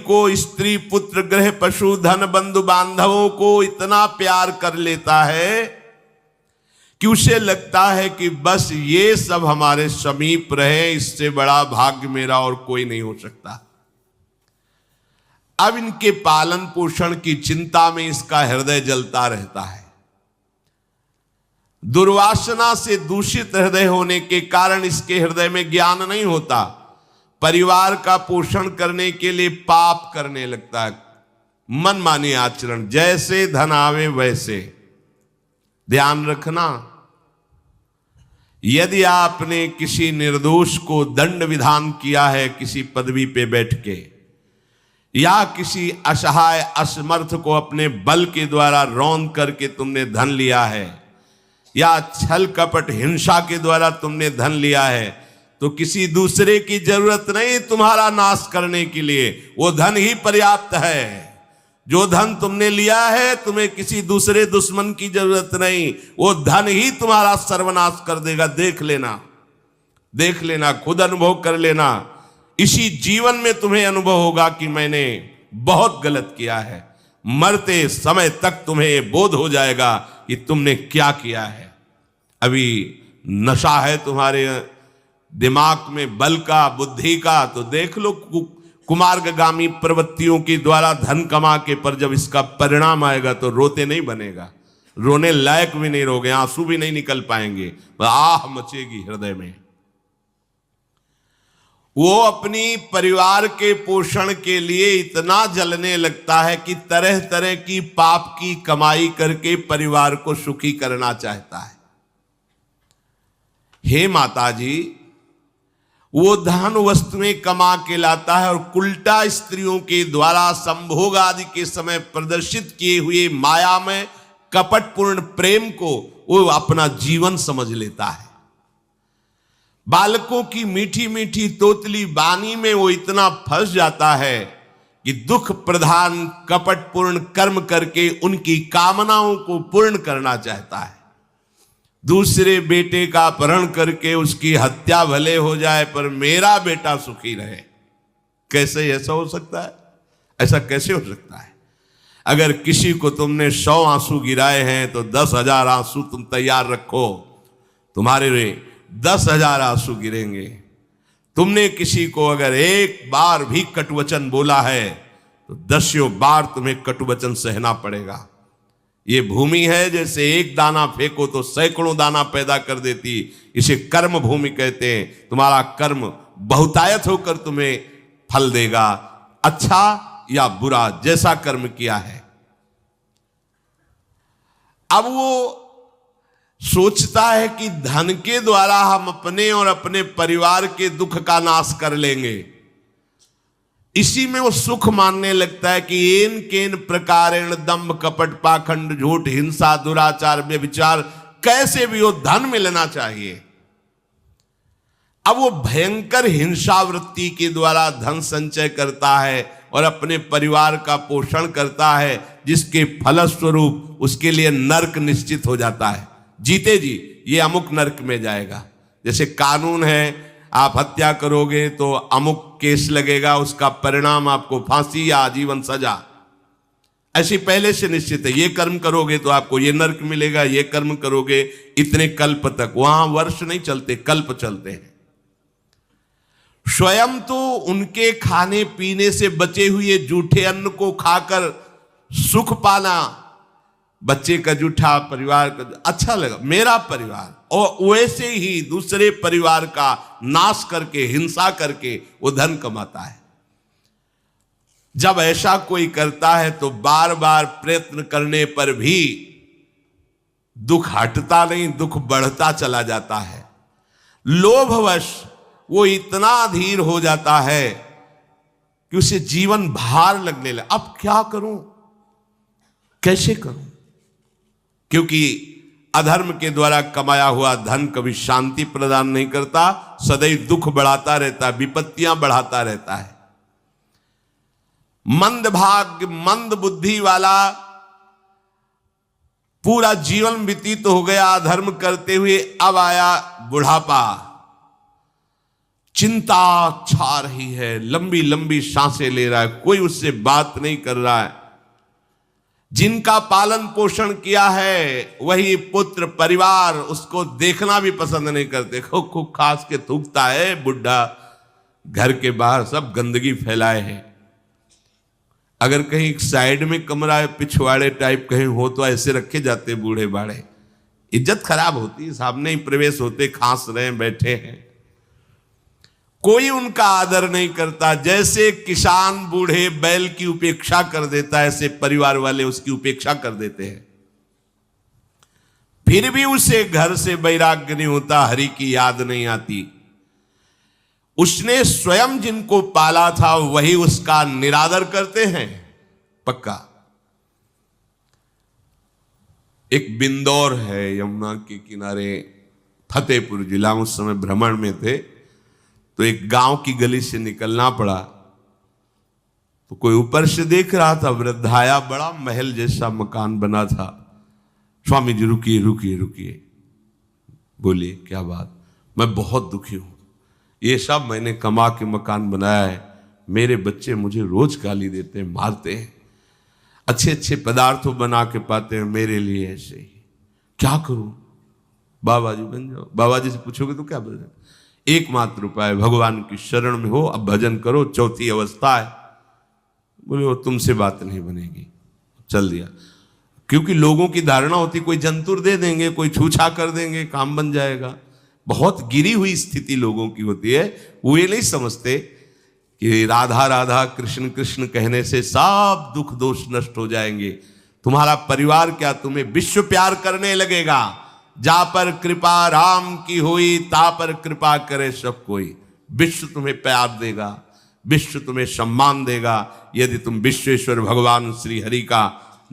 को, स्त्री पुत्र गृह पशु धन बंधु बांधवों को इतना प्यार कर लेता है कि उसे लगता है कि बस ये सब हमारे समीप रहे, इससे बड़ा भाग्य मेरा और कोई नहीं हो सकता। अब इनके पालन पोषण की चिंता में इसका हृदय जलता रहता है। दुर्वासना से दूषित हृदय होने के कारण इसके हृदय में ज्ञान नहीं होता। परिवार का पोषण करने के लिए पाप करने लगता है, मनमानी आचरण, जैसे धन आवे वैसे। ध्यान रखना, यदि आपने किसी निर्दोष को दंड विधान किया है किसी पदवी पे बैठ के, या किसी असहाय असमर्थ को अपने बल के द्वारा रौंद करके तुमने धन लिया है, या छल कपट हिंसा के द्वारा तुमने धन लिया है, तो किसी दूसरे की जरूरत नहीं तुम्हारा नाश करने के लिए, वो धन ही पर्याप्त है। जो धन तुमने लिया है तुम्हें किसी दूसरे दुश्मन की जरूरत नहीं, वो धन ही तुम्हारा सर्वनाश कर देगा। देख लेना, देख लेना, खुद अनुभव कर लेना। इसी जीवन में तुम्हें अनुभव होगा कि मैंने बहुत गलत किया है। मरते समय तक तुम्हें बोध हो जाएगा कि तुमने क्या किया है। अभी नशा है तुम्हारे दिमाग में बल का, बुद्धि का, तो देख लो कुमार्गामी प्रवृत्तियों के द्वारा धन कमा के, पर जब इसका परिणाम आएगा तो रोते नहीं बनेगा, रोने लायक भी नहीं रहोगे, आंसू भी नहीं निकल पाएंगे, आह मचेगी हृदय में। वो अपनी परिवार के पोषण के लिए इतना जलने लगता है कि तरह तरह की पाप की कमाई करके परिवार को सुखी करना चाहता है। हे माता जी, वो धन वस्तुएं कमा के लाता है और उल्टा स्त्रियों के द्वारा संभोग आदि के समय प्रदर्शित किए हुए माया में कपटपूर्ण प्रेम को वो अपना जीवन समझ लेता है। बालकों की मीठी मीठी तोतली बानी में वो इतना फंस जाता है कि दुख प्रधान कपटपूर्ण कर्म करके उनकी कामनाओं को पूर्ण करना चाहता है। दूसरे बेटे का अपहरण करके उसकी हत्या भले हो जाए पर मेरा बेटा सुखी रहे। कैसे ऐसा हो सकता है? ऐसा कैसे हो सकता है? अगर किसी को तुमने 100 आंसू गिराए हैं तो 10,000 आंसू तुम तैयार रखो, तुम्हारे 10,000 आंसू गिरेंगे। तुमने किसी को अगर एक बार भी कटुवचन बोला है तो 10 बार तुम्हें कटुवचन सहना पड़ेगा। ये भूमि है, जैसे एक दाना फेंको तो सैकड़ों दाना पैदा कर देती, इसे कर्म भूमि कहते हैं। तुम्हारा कर्म बहुतायत होकर तुम्हें फल देगा, अच्छा या बुरा, जैसा कर्म किया है। अब वो सोचता है कि धन के द्वारा हम अपने और अपने परिवार के दुख का नाश कर लेंगे। इसी में वो सुख मानने लगता है कि एन केन प्रकारेण दंभ कपट पाखंड झूठ हिंसा दुराचार व्यभिचार, कैसे भी हो धन मिलना चाहिए। अब वो भयंकर हिंसा वृत्ति के द्वारा धन संचय करता है और अपने परिवार का पोषण करता है, जिसके फलस्वरूप उसके लिए नरक निश्चित हो जाता है। जीते जी ये अमुक नरक में जाएगा। जैसे कानून है, आप हत्या करोगे तो अमुक केस लगेगा, उसका परिणाम आपको फांसी या आजीवन सजा, ऐसी पहले से निश्चित है। ये कर्म करोगे तो आपको ये नरक मिलेगा, ये कर्म करोगे इतने कल्प तक। वहां वर्ष नहीं चलते, कल्प चलते हैं। स्वयं तो उनके खाने पीने से बचे हुए जूठे अन्न को खाकर सुख पाना, बच्चे का जूठा, परिवार का अच्छा लगा, मेरा परिवार, और वैसे ही दूसरे परिवार का नाश करके, हिंसा करके वो धन कमाता है। जब ऐसा कोई करता है तो बार बार प्रयत्न करने पर भी दुख हटता नहीं, दुख बढ़ता चला जाता है। लोभवश वो इतना अधीर हो जाता है कि उसे जीवन भार लगने लगा। अब क्या करूं, कैसे करूं? क्योंकि अधर्म के द्वारा कमाया हुआ धन कभी शांति प्रदान नहीं करता, सदैव दुख बढ़ाता रहता है, विपत्तियां बढ़ाता रहता है। मंद भाग्य, मंद बुद्धि वाला पूरा जीवन व्यतीत हो गया अधर्म करते हुए, अब आया बुढ़ापा चिंता छा रही है, लंबी लंबी सांसें ले रहा है, कोई उससे बात नहीं कर रहा है। जिनका पालन पोषण किया है वही पुत्र परिवार उसको देखना भी पसंद नहीं करते। खूब खूब खास के थूकता है बुढ़ा, घर के बाहर सब गंदगी फैलाए है। अगर कहीं एक साइड में कमरा है, पिछवाड़े टाइप कहीं हो तो ऐसे रखे जाते बूढ़े बाड़े, इज्जत खराब होती, सामने ही प्रवेश होते, खांस रहे बैठे हैं, कोई उनका आदर नहीं करता। जैसे किसान बूढ़े बैल की उपेक्षा कर देता है, ऐसे परिवार वाले उसकी उपेक्षा कर देते हैं। फिर भी उसे घर से वैराग्य नहीं होता, हरि की याद नहीं आती। उसने स्वयं जिनको पाला था वही उसका निरादर करते हैं, पक्का। एक बिंदौर है यमुना के किनारे, फतेहपुर जिला, उस समय भ्रमण में थे तो एक गांव की गली से निकलना पड़ा। तो कोई ऊपर से देख रहा था, वृद्धाया, बड़ा महल जैसा मकान बना था। स्वामी जी रुकिए रुकिए रुकिए, बोलिए क्या बात? मैं बहुत दुखी हूं, ये सब मैंने कमा के मकान बनाया है, मेरे बच्चे मुझे रोज गाली देते हैं, मारते हैं, अच्छे अच्छे पदार्थ बना के पाते हैं मेरे लिए, ऐसे ही क्या करूं? बाबा जी बन जाओ। बाबा जी से पूछोगे तो क्या बोल? एकमात्र उपाय भगवान की शरण में हो, अब भजन करो, चौथी अवस्था है। बोले वो तुमसे बात नहीं बनेगी। चल दिया, क्योंकि लोगों की धारणा होती कोई जंतुर दे देंगे, कोई छूछा कर देंगे, काम बन जाएगा। बहुत गिरी हुई स्थिति लोगों की होती है। वो ये नहीं समझते कि राधा राधा कृष्ण कृष्ण कहने से सब दुख दोष नष्ट हो जाएंगे। तुम्हारा परिवार क्या तुम्हें विश्व प्यार करने लगेगा। जा पर कृपा राम की हुई, ता पर कृपा करे सब कोई। विश्व तुम्हें प्यार देगा, विश्व तुम्हें सम्मान देगा, यदि तुम विश्वेश्वर भगवान श्री हरि का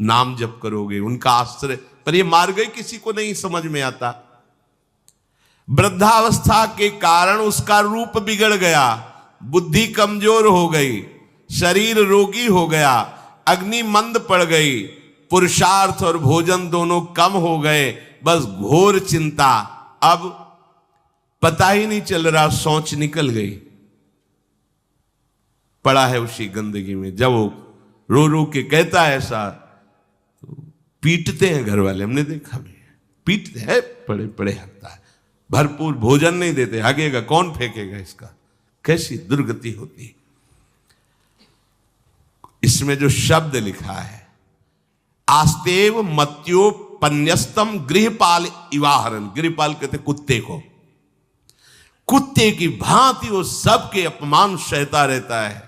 नाम जप करोगे, उनका आश्रय। पर ये मार्ग किसी को नहीं समझ में आता। वृद्धावस्था के कारण उसका रूप बिगड़ गया, बुद्धि कमजोर हो गई, शरीर रोगी हो गया, अग्नि मंद पड़ गई, पुरुषार्थ और भोजन दोनों कम हो गए, बस घोर चिंता। अब पता ही नहीं चल रहा, सोच निकल गई, पड़ा है उसी गंदगी में। जब वो रो रो के कहता है ऐसा, तो पीटते हैं घर वाले, हमने देखा भी है, पीटते हैं, पड़े पड़े हकता है, भरपूर भोजन नहीं देते, हगेगा कौन, फेंकेगा इसका। कैसी दुर्गति होती है। इसमें जो शब्द लिखा है, आस्तेव मत्योपन्यस्तम गृहपाल इवाहरन, गृहपाल कहते कुत्ते को, कुत्ते की भांति वो सबके अपमान सहता रहता है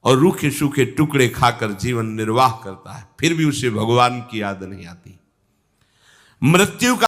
और रूखे सूखे टुकड़े खाकर जीवन निर्वाह करता है, फिर भी उसे भगवान की याद नहीं आती। मृत्यु का